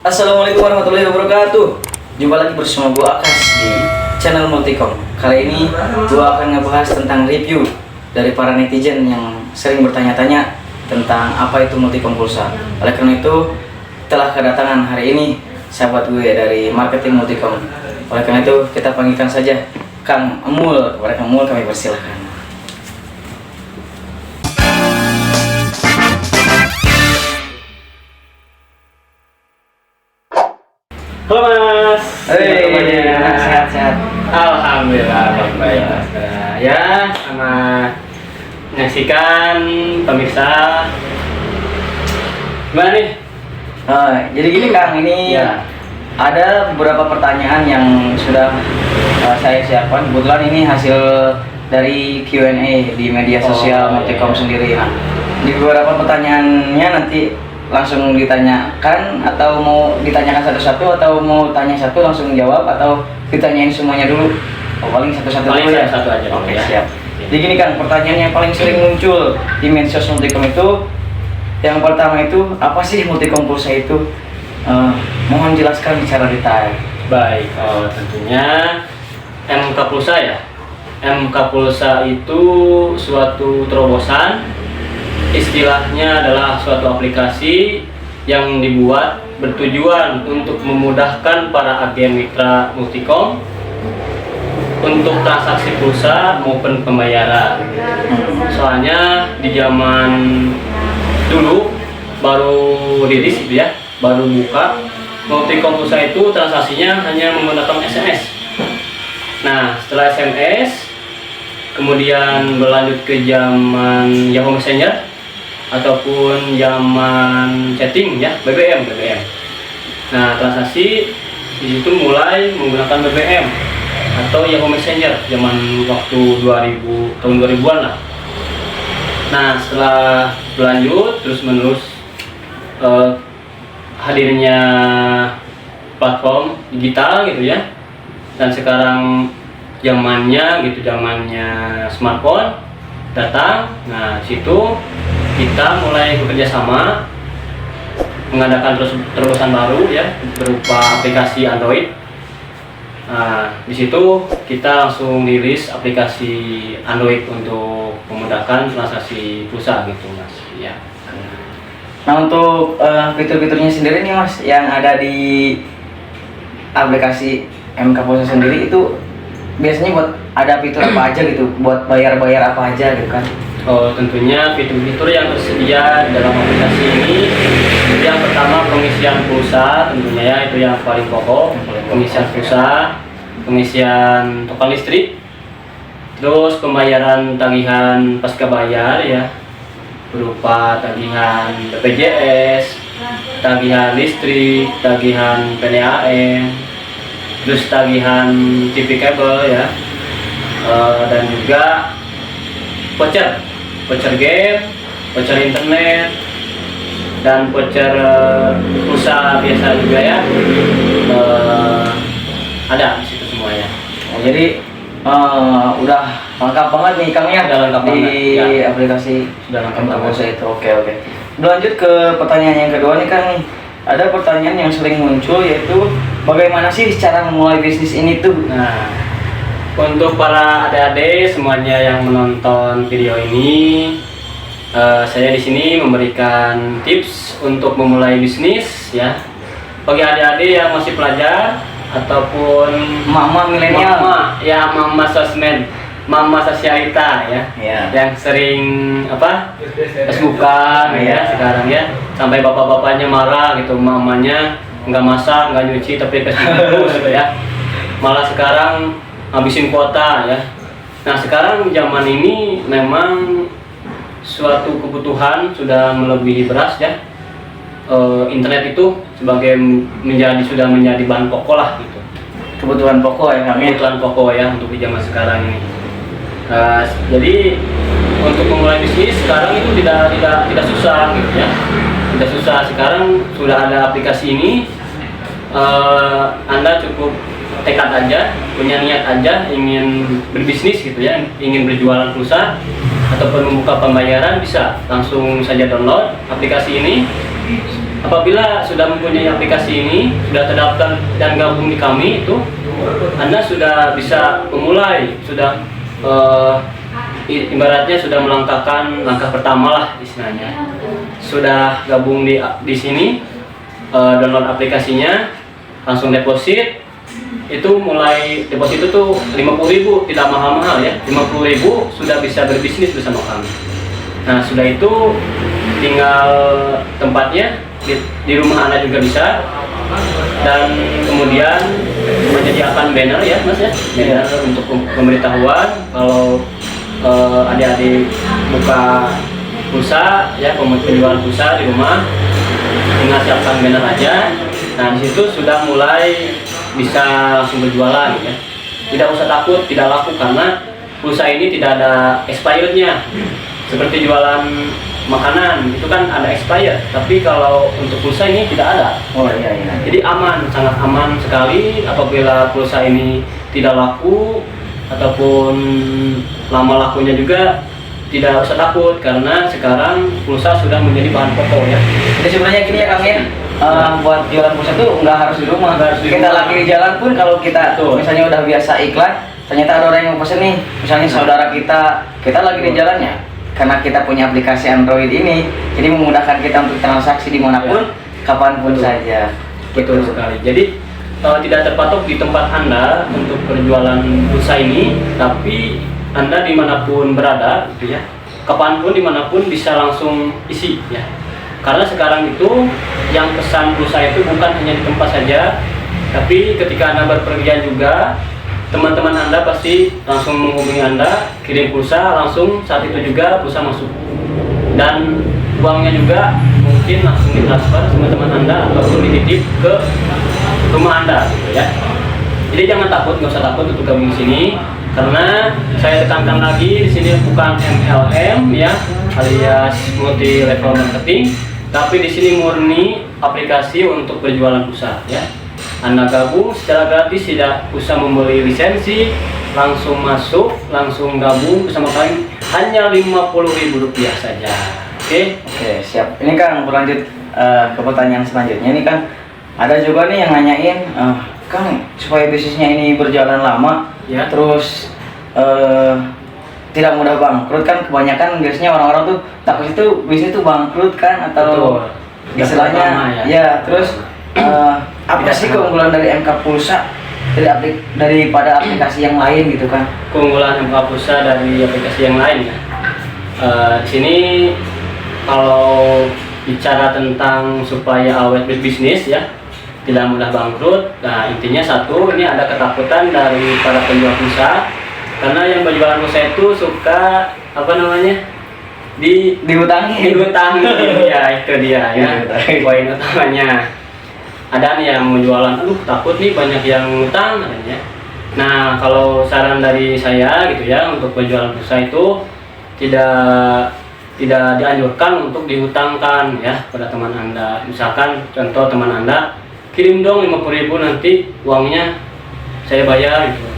Assalamualaikum warahmatullahi wabarakatuh. Jumpa lagi bersama gua Akas di channel Multicom. Kali ini gua akan ngebahas tentang review dari para netizen yang sering bertanya-tanya tentang apa itu Multicom Pulsa. Oleh karena itu, telah kedatangan hari ini sahabat gue dari marketing Multicom. Oleh karena itu, kita panggilkan saja Kang Emul. Kepada Kang Emul kami persilahkan. Halo Mas. Sehat-sehat. Alhamdulillah baik. Ya, sama menyaksikan pemirsa. Gimana nih? Jadi gini Kang, ini Ya. ada beberapa pertanyaan yang sudah saya siapkan. Kebetulan ini hasil dari Q&A di media sosial Multicom sendiri. Nah, di beberapa pertanyaannya nanti langsung ditanyakan atau mau ditanyakan satu-satu atau mau tanya satu langsung jawab atau ditanyain semuanya dulu. Paling satu-satu Paling dulu ya. satu aja. Oke, Ya. siap. Jadi gini Kang, pertanyaan yang paling sering muncul di medsos Multicom itu yang pertama itu apa sih Multicom Pulsa itu? Mohon jelaskan secara detail. Baik, tentunya MK Pulsa ya. MK Pulsa itu suatu terobosan, istilahnya adalah suatu aplikasi yang dibuat bertujuan untuk memudahkan para agen mitra Multicom untuk transaksi pulsa maupun pembayaran. Soalnya di zaman dulu baru rilis gitu ya, baru buka Multicom Pulsa itu transaksinya hanya menggunakan SMS. Nah, setelah SMS kemudian berlanjut ke zaman Yahoo Messenger ataupun zaman chatting ya, BBM. Nah, transaksi di situ mulai menggunakan BBM atau Yahoo Messenger zaman waktu 2000 tahun 2000-an lah. Nah, setelah berlanjut terus menerus hadirnya platform digital gitu ya, dan sekarang zamannya smartphone datang. Nah, situ kita mulai bekerja sama mengadakan terobosan baru ya berupa aplikasi Android. Nah, di situ kita langsung rilis aplikasi Android untuk memudahkan transaksi pulsa gitu Mas ya. Nah, untuk fitur-fiturnya sendiri nih Mas yang ada di aplikasi MK Pulsa sendiri itu biasanya buat ada fitur apa aja gitu, buat bayar-bayar apa aja gitu kan? Tentunya fitur-fitur yang tersedia di dalam aplikasi ini, yang pertama pengisian pulsa, tentunya ya itu yang paling pokok. Pengisian pulsa, pengisian token listrik, terus pembayaran tagihan pasca bayar ya, berupa tagihan BPJS, tagihan listrik, tagihan PDAM, terus tagihan TV kabel ya, dan juga voucher game, voucher internet, dan voucher pulsa biasa juga ya, ada di situ semuanya. Jadi udah lengkap banget nih Kang ya, Udah lengkap di banget, ya. aplikasi Sudah lengkap MK banget. Pulsa itu. Oke. Berlanjut ke pertanyaan yang kedua nih Kang nih. Ada pertanyaan yang sering muncul yaitu bagaimana sih cara memulai bisnis ini tuh? Nah, untuk para adik-adik semuanya yang menonton video ini, saya di sini memberikan tips untuk memulai bisnis ya. Bagi adik-adik yang masih pelajar ataupun Mama milenial. mama sosmed, mama sosialita ya, Iya. yang sering Facebookan Iya. ya sekarang ya, sampai bapak-bapaknya marah gitu, mamanya nggak masak, nggak nyuci tapi Facebook terus gitu ya, malah sekarang habisin kuota ya. Nah, sekarang zaman ini memang suatu kebutuhan sudah melebihi beras ya. Internet itu sudah menjadi bahan pokok lah gitu. Kebutuhan pokok ya Kang ya. Kebutuhan pokok ya untuk di zaman sekarang ini. Jadi untuk memulai bisnis sekarang itu tidak susah gitu ya. Tidak susah, sekarang sudah ada aplikasi ini. Anda cukup tekad aja, punya niat aja ingin berbisnis gitu ya, ingin berjualan pulsa ataupun membuka pembayaran, bisa langsung saja download aplikasi ini. apabila sudah mempunyai aplikasi ini, sudah terdaftar dan gabung di kami itu, Anda sudah bisa memulai, sudah ibaratnya sudah melangkahkan langkah pertama lah istilahnya. Sudah gabung di sini, download aplikasinya, langsung deposit. Itu mulai deposit itu 50.000, tidak mahal-mahal ya. 50.000 sudah bisa berbisnis bersama kami. Nah, sudah itu tinggal tempatnya di rumah Anda juga bisa, dan kemudian menyediakan banner ya Mas ya, banner untuk pemberitahuan kalau adik-adik buka pulsa ya, penjualan pulsa di rumah, tinggal siapkan banner aja. Nah, di situ sudah mulai bisa langsung berjualan ya. Tidak usah takut tidak laku, karena pulsa ini tidak ada expirednya. Seperti jualan makanan itu kan ada expired, tapi kalau untuk pulsa ini tidak ada. Oh iya iya. Jadi aman, sangat aman sekali. Apabila pulsa ini tidak laku ataupun lama lakunya juga tidak usah takut, karena sekarang pulsa sudah menjadi bahan pokok ya. Jadi sebenarnya gini ya Kang ya, buat jualan pulsa tuh nggak harus di rumah. Kita lagi di jalan pun, kalau kita misalnya udah biasa iklan, ternyata ada orang yang mau pesen nih, misalnya saudara kita lagi di jalannya, karena kita punya aplikasi Android ini, jadi memudahkan kita untuk transaksi dimanapun, kapanpun saja. Betul sekali. Jadi tidak terpatok di tempat Anda untuk berjualan pulsa ini, tapi Anda dimanapun berada, gitu ya, kapanpun dimanapun bisa langsung isi ya. Karena sekarang itu yang pesan pulsa itu bukan hanya di tempat saja, tapi ketika Anda berpergian juga, teman-teman Anda pasti langsung menghubungi Anda, kirim pulsa, langsung saat itu juga pulsa masuk. Dan uangnya juga mungkin langsung ditransfer sama teman Anda ataupun dititip ke rumah Anda, gitu ya. Jadi jangan takut, nggak usah takut untuk gabung di sini, karena saya tekankan lagi di sini bukan MLM ya, alias multi level marketing, tapi di sini murni aplikasi untuk berjualan pulsa ya. Anda gabung secara gratis, tidak usah membeli lisensi, langsung masuk, langsung gabung bersama kami, hanya Rp50.000 saja. Oke, Siap. Ini Kang, berlanjut ke pertanyaan selanjutnya. Ini kan ada juga nih yang nanyain, Kang, supaya bisnisnya ini berjalan lama, ya. terus tidak mudah bangkrut, kan kebanyakan biasanya orang-orang tuh takut itu bisnis tuh bangkrut kan, atau istilahnya ya. Terus apa sih keunggulan dari MK Pulsa daripada aplikasi yang lain gitu kan? Keunggulan MK Pulsa dari aplikasi yang lain ya. Di sini kalau bicara tentang supaya awet berbisnis ya, tidak mudah bangkrut. Nah, intinya satu, ini ada ketakutan dari para penjual pulsa, karena yang berjualan pulsa itu suka apa namanya, diutangi ya, itu dia ya, poin utamanya. Ada nih yang mau jualan, aduh takut nih banyak yang utang katanya. Nah, kalau saran dari saya gitu ya, untuk penjualan pulsa itu tidak dianjurkan untuk dihutangkan ya pada teman Anda. Misalkan contoh, teman Anda kirim dong 50.000, nanti uangnya saya bayar gitu.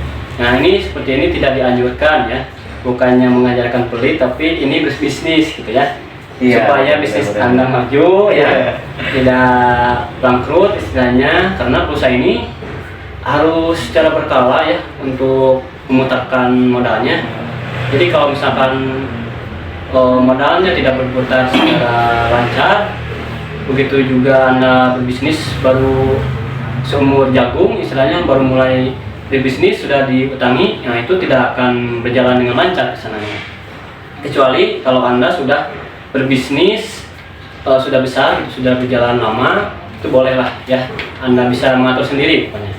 Nah, ini seperti ini tidak dianjurkan ya, bukannya mengajarkan pelit, tapi ini berbisnis gitu ya, supaya bisnis Anda maju ya, tidak bangkrut istilahnya. Karena pulsa ini harus secara berkala ya untuk memutarkan modalnya. Jadi kalau misalkan modalnya tidak berputar secara lancar, begitu juga Anda berbisnis baru seumur jagung istilahnya, baru mulai berbisnis sudah diutangi, nah itu tidak akan berjalan dengan lancar kesananya. Kecuali kalau Anda sudah berbisnis sudah besar, sudah berjalan lama, itu bolehlah ya, Anda bisa mengatur sendiri pokoknya.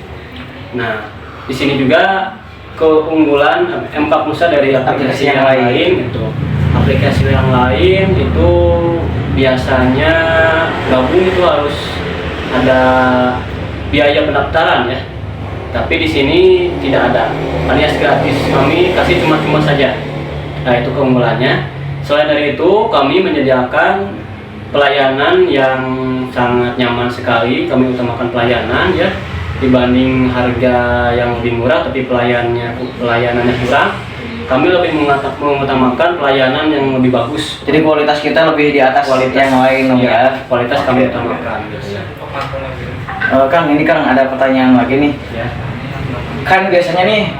Nah, di sini juga keunggulan MK Pulsa dari aplikasi yang lain itu. Aplikasi yang lain itu biasanya gabung itu harus ada biaya pendaftaran ya, tapi di sini tidak ada, alias gratis, kami kasih cuma saja. Nah, itu keunggulannya. Selain dari itu, kami menyediakan pelayanan yang sangat nyaman sekali. Kami utamakan pelayanan ya, dibanding harga yang lebih murah tapi pelayanannya kurang. kami lebih mengutamakan pelayanan yang lebih bagus. Jadi kualitas kita lebih di atas Kualitas yang lain dong ya. Kualitas Oke, kami oke. utamakan gitu ya. Kang, ini Kang ada pertanyaan lagi nih. Ya. Kan biasanya nih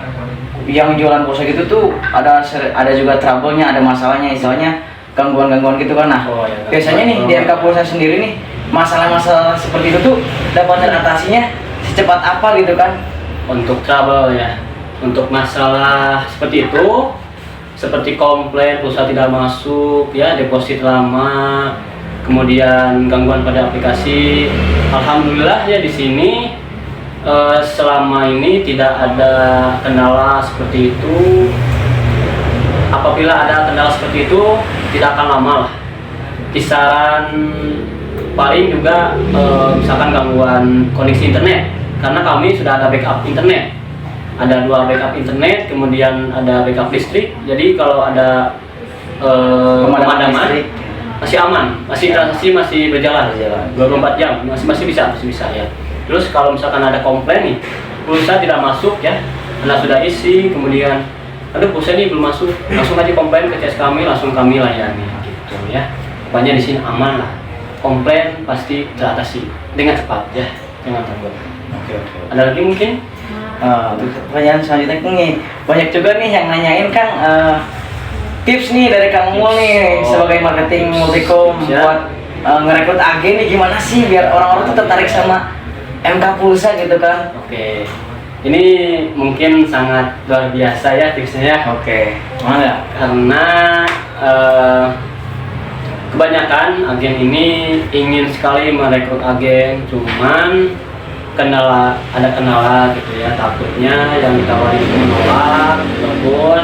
yang jualan pulsa gitu tuh ada juga trouble-nya, ada masalahnya, istilahnya gangguan-gangguan gitu kan. Nah, Oh, ya, biasanya nih di MK Pulsa sendiri nih masalah-masalah seperti itu tuh dapat teratasinya secepat apa gitu kan? Untuk trouble ya, untuk masalah seperti itu, seperti komplain pulsa tidak masuk, ya deposit lama, kemudian gangguan pada aplikasi. Alhamdulillah ya di sini selama ini tidak ada kendala seperti itu. Apabila ada kendala seperti itu, tidak akan lama lah. Kisaran paling juga misalkan gangguan koneksi internet, karena kami sudah ada backup internet. Ada 2 backup internet, kemudian ada backup listrik. Jadi kalau ada pemadaman listrik masih aman, masih transaksi masih berjalan 24 jam, masih bisa ya. Terus kalau misalkan ada komplain nih, pulsa tidak masuk ya, Anda sudah isi, kemudian aduh pulsa ini belum masuk, langsung aja komplain ke CS kami, langsung kami layani gitu ya. Pokoknya di sini aman lah, komplain pasti teratasi dengan cepat ya, jangan takut. Oke. Ada lagi mungkin? Untuk pertanyaan selanjutnya nih, banyak juga nih yang nanyain Kang tips nih dari Kang Mul nih sebagai marketing Multicom Tips, ya. buat ngerekrut agen nih, gimana sih biar orang-orang tuh tertarik sama MK Pulsa gitu kan? Oke, ini mungkin sangat luar biasa ya tipsnya. Oke, mana? Karena kebanyakan agen ini ingin sekali merekrut agen, cuman ada kendala gitu ya, takutnya yang ditawarin itu menolak ataupun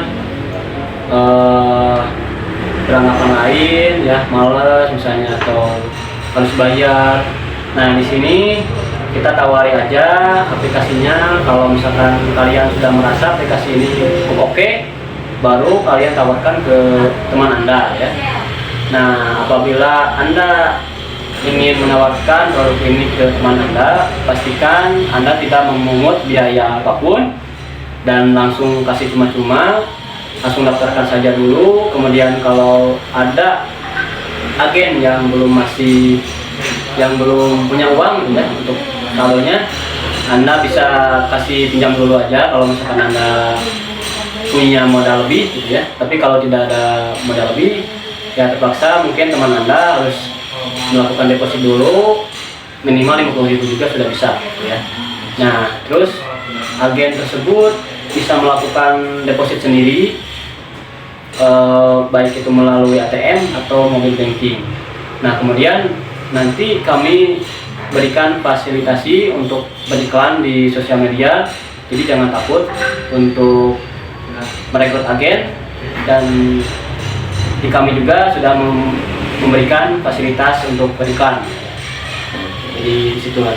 beranggapan lain ya, males misalnya atau harus bayar. Nah di sini kita tawari aja aplikasinya. Kalau misalkan kalian sudah merasa aplikasi ini cukup oke, baru kalian tawarkan ke teman Anda ya. Nah apabila Anda ingin menawarkan produk ini ke teman Anda, pastikan Anda tidak memungut biaya apapun dan langsung kasih cuma-cuma, langsung daftarkan saja dulu. Kemudian kalau ada agen yang belum punya uang gitu ya untuk saldonya, Anda bisa kasih pinjam dulu aja kalau misalkan Anda punya modal lebih gitu ya. Tapi kalau tidak ada modal lebih, ya terpaksa mungkin teman Anda harus melakukan deposit dulu minimal 50.000 juga sudah bisa gitu ya. Nah terus agen tersebut bisa melakukan deposit sendiri, baik itu melalui ATM atau mobile banking. Nah kemudian nanti kami berikan fasilitasi untuk beriklan di sosial media. Jadi jangan takut untuk merekrut agen, dan di kami juga sudah memberikan fasilitas untuk beriklan. Jadi disitu lah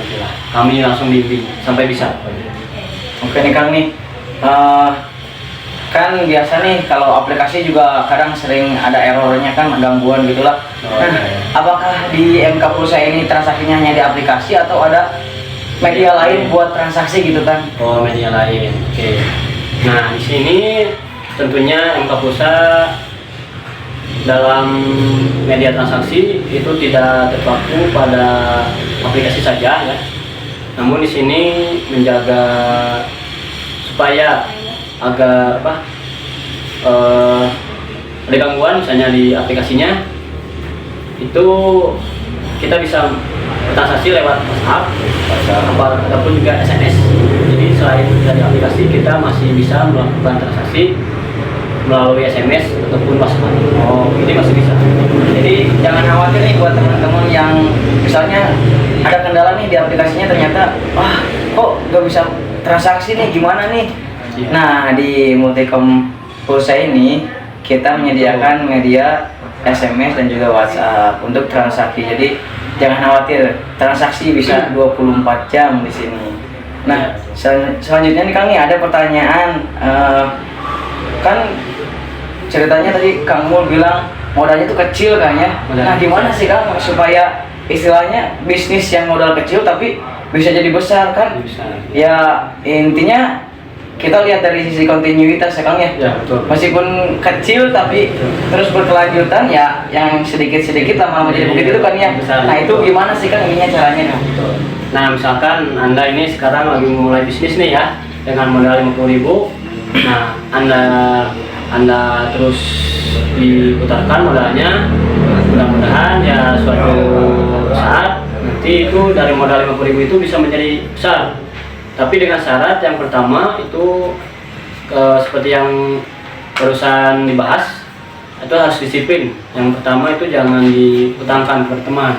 kami langsung bimbing sampai bisa. Oke nih Kang nih, kan biasa nih kalau aplikasi juga kadang sering ada errornya kan, gangguan gitulah. Nah, apakah di MK Pulsa ini transaksinya hanya di aplikasi atau ada media lain buat transaksi gitu kan? Oh media lain, oke. Nah di sini tentunya MK Pulsa dalam media transaksi itu tidak terpaku pada aplikasi saja ya. Namun di sini menjaga supaya agak ada gangguan misalnya di aplikasinya, itu kita bisa transaksi lewat WhatsApp ataupun juga SMS. Jadi selain dari aplikasi, kita masih bisa melakukan transaksi melalui SMS ataupun WhatsApp. Oh, Ini masih bisa. jadi jangan khawatir nih buat teman-teman yang misalnya ada kendala nih di aplikasinya, ternyata wah kok nggak bisa transaksi nih, gimana nih? Iya. Nah di Multicom Pulsa ini kita menyediakan media SMS dan juga WhatsApp untuk transaksi. Jadi jangan khawatir, transaksi bisa 24 jam di sini. Nah selanjutnya nih Kang nih ada pertanyaan, kan ceritanya tadi Kang Mul bilang modalnya tuh kecil kan ya. Nah gimana sih Kang supaya istilahnya bisnis yang modal kecil tapi bisa jadi besar kan? Bisa. Ya intinya kita lihat dari sisi kontinuitas ya Kang ya. Ya, betul. Meskipun kecil tapi terus berkelanjutan ya, yang sedikit-sedikit lama-lama jadi bukit itu kan ya. Besar. Nah itu gimana sih Kang ininya caranya Kang? Nah, misalkan Anda ini sekarang lagi mulai bisnis nih ya, dengan modal 50.000. Nah, Anda terus diputarkan modalnya, mudah-mudahan ya suatu saat nanti itu dari modal 50.000 itu bisa menjadi besar. Tapi dengan syarat yang pertama itu seperti yang barusan dibahas, itu harus disiplin. Yang pertama itu jangan dihutangkan ke teman.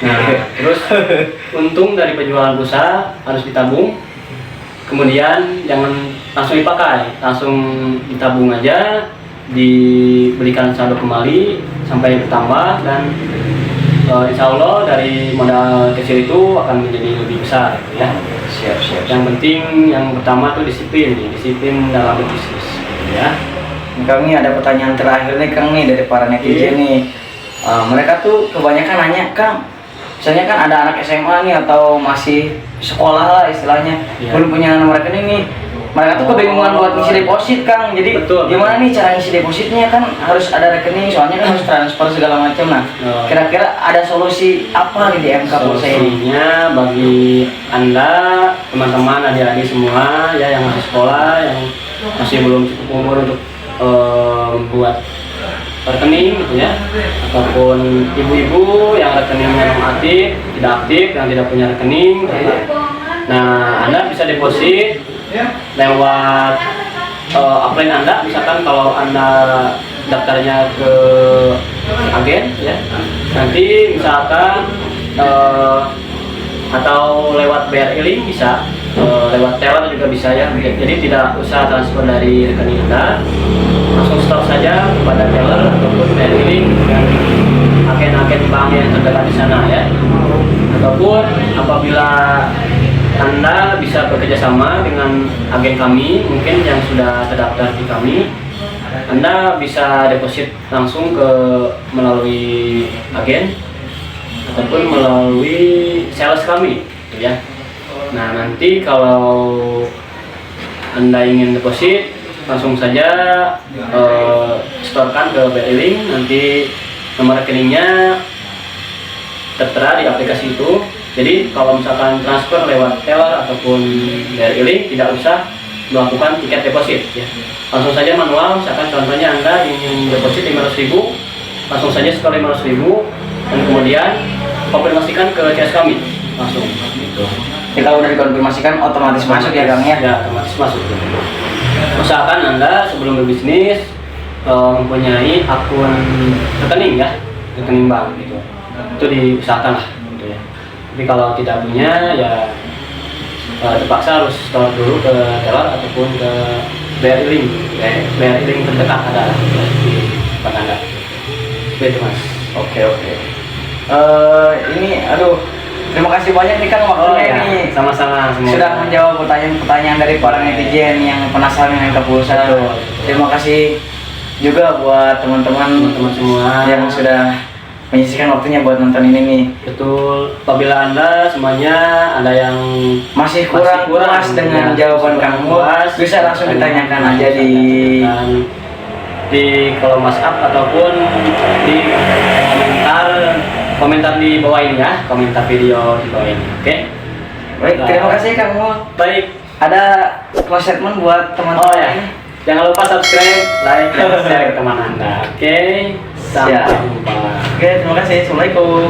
Nah, terus untung dari penjualan pulsa harus ditabung. Kemudian jangan langsung dipakai, langsung ditabung aja, diberikan saldo kembali sampai bertambah, dan insya Allah dari modal kecil itu akan menjadi lebih besar ya. Siap. Yang penting yang pertama itu disiplin dalam berbisnis ya. Kang nih ada pertanyaan terakhir nih Kang nih dari para netizen nih. Mereka tuh kebanyakan nanya Kang, misalnya kan ada anak SMA nih atau masih sekolah lah istilahnya, belum punya nomor rekening nih. Mereka tuh kebingungan buat ngisi deposit Kang. Jadi gimana nih cara ngisi depositnya, kan harus ada rekening, soalnya kan harus transfer segala macam. Nah, kira-kira ada solusi apa nih di MK Pulsa ini? Solusinya bagi Anda, teman-teman, adik-adik semua ya yang masih sekolah, yang masih belum cukup umur untuk membuat rekening gitu ya, ataupun ibu-ibu yang rekeningnya non aktif, tidak aktif, yang tidak punya rekening. Nah, Anda bisa deposit lewat upline Anda. Misalkan kalau Anda daftarnya ke agen ya, nanti misalkan atau lewat BRI Link bisa, lewat teller juga bisa ya. Jadi tidak usah transfer dari rekening Anda, langsung store saja kepada teller ataupun BRI Link dan agen-agen bank yang terdekat di sana ya. Ataupun apabila Anda bisa bekerja sama dengan agen kami, mungkin yang sudah terdaftar di kami, Anda bisa deposit langsung melalui agen ataupun melalui sales kami, gitu ya. Nah, nanti kalau Anda ingin deposit, langsung saja storekan ke BRI Link, nanti nomor rekeningnya tertera di aplikasi itu. Jadi kalau misalkan transfer lewat teller ataupun BRI Link, tidak usah melakukan tiket deposit ya. Langsung saja manual, misalkan contohnya Anda ingin deposit 500.000, langsung saja store 500.000 dan kemudian konfirmasikan ke CS kami langsung gitu. Jadi kalau udah dikonfirmasikan otomatis masuk ya Kang ya? Ya, otomatis masuk. Misalkan Anda sebelum berbisnis mempunyai akun rekening ya, rekening bank gitu. Itu diusahakan lah gitu ya. Tapi kalau tidak punya ya terpaksa harus store dulu ke teller ataupun ke BRI Link. BRI Link terdekat ada di tempat Anda. Begitu Mas. Oke. Ini aduh, terima kasih banyak nih Kang waktunya nih. Sama-sama. Sudah menjawab pertanyaan-pertanyaan dari para netizen yang penasaran dengan MK Pulsa. Terima kasih juga buat teman-teman semua yang sudah menyisihkan waktunya buat nonton ini nih. Betul. Apabila Anda semuanya ada yang masih kurang puas dengan jawaban kamu, bisa langsung ditanyakan aja di kolom WhatsApp ataupun di komentar di bawah ini ya, komentar video di bawah ini. Oke. Baik, terima kasih Kang Mul. Baik. Ada close statement buat teman-teman. Oh ya. Jangan lupa subscribe, like, dan share ke teman Anda. Oke. Sampai jumpa. Oke, terima kasih. Assalamualaikum.